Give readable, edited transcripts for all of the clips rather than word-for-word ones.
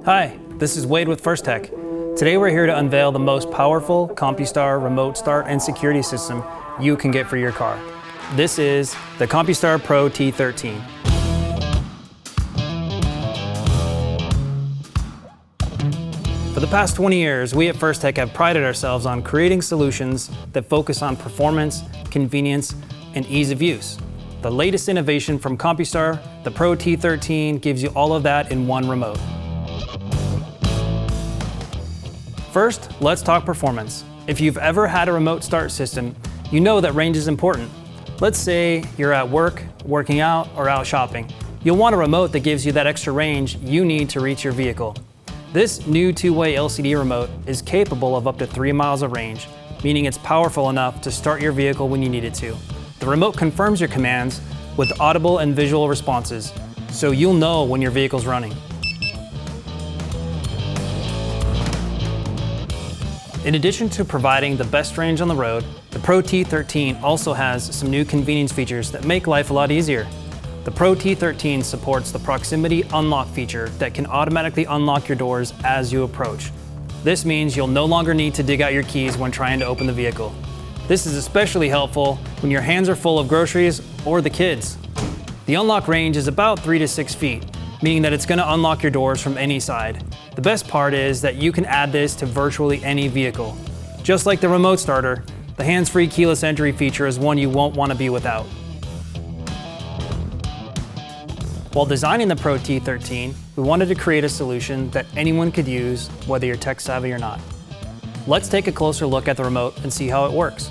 Hi, this is Wade with First Tech. Today we're here to unveil the most powerful Compustar remote start and security system you can get for your car. This is the Compustar Pro T13. For the past 20 years, we at First Tech have prided ourselves on creating solutions that focus on performance, convenience, and ease of use. The latest innovation from Compustar, the Pro T13, gives you all of that in one remote. First, let's talk performance. If you've ever had a remote start system, you know that range is important. Let's say you're at work, working out, or out shopping. You'll want a remote that gives you that extra range you need to reach your vehicle. This new two-way LCD remote is capable of up to 3 miles of range, meaning it's powerful enough to start your vehicle when you need it to. The remote confirms your commands with audible and visual responses, so you'll know when your vehicle's running. In addition to providing the best range on the road, the Pro T13 also has some new convenience features that make life a lot easier. The Pro T13 supports the proximity unlock feature that can automatically unlock your doors as you approach. This means you'll no longer need to dig out your keys when trying to open the vehicle. This is especially helpful when your hands are full of groceries or the kids. The unlock range is about 3 to 6 feet, meaning that it's going to unlock your doors from any side. The best part is that you can add this to virtually any vehicle. Just like the remote starter, the hands-free keyless entry feature is one you won't want to be without. While designing the Pro T13, we wanted to create a solution that anyone could use, whether you're tech savvy or not. Let's take a closer look at the remote and see how it works.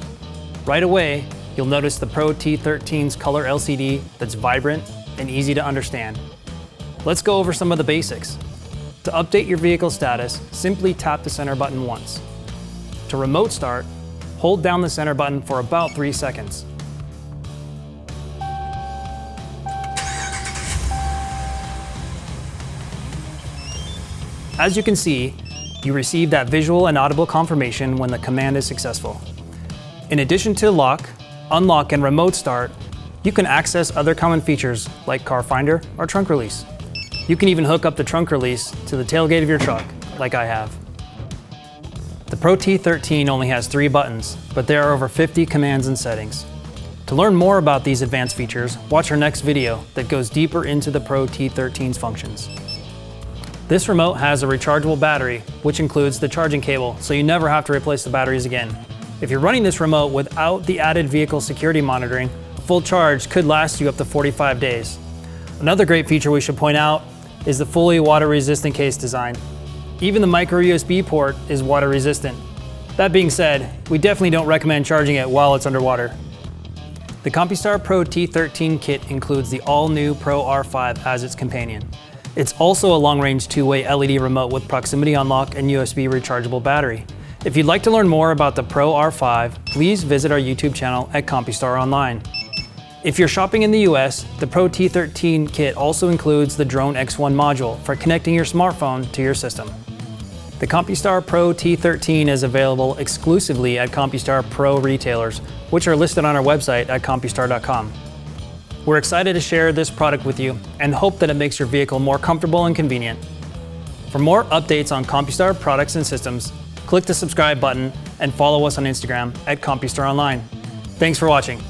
Right away, you'll notice the Pro T13's color LCD that's vibrant and easy to understand. Let's go over some of the basics. To update your vehicle status, simply tap the center button once. To remote start, hold down the center button for about 3 seconds. As you can see, you receive that visual and audible confirmation when the command is successful. In addition to lock, unlock, and remote start, you can access other common features like car finder or trunk release. You can even hook up the trunk release to the tailgate of your truck, like I have. The Pro T13 only has 3 buttons, but there are over 50 commands and settings. To learn more about these advanced features, watch our next video that goes deeper into the Pro T13's functions. This remote has a rechargeable battery, which includes the charging cable, so you never have to replace the batteries again. If you're running this remote without the added vehicle security monitoring, a full charge could last you up to 45 days. Another great feature we should point out is the fully water-resistant case design. Even the micro USB port is water-resistant. That being said, we definitely don't recommend charging it while it's underwater. The Compustar Pro T13 kit includes the all-new Pro R5 as its companion. It's also a long-range two-way LED remote with proximity unlock and USB rechargeable battery. If you'd like to learn more about the Pro R5, please visit our YouTube channel at Compustar Online. If you're shopping in the US, the Pro T13 kit also includes the Drone X1 module for connecting your smartphone to your system. The Compustar Pro T13 is available exclusively at Compustar Pro retailers, which are listed on our website at compustar.com. We're excited to share this product with you and hope that it makes your vehicle more comfortable and convenient. For more updates on Compustar products and systems, click the subscribe button and follow us on Instagram at Compustar Online. Thanks for watching.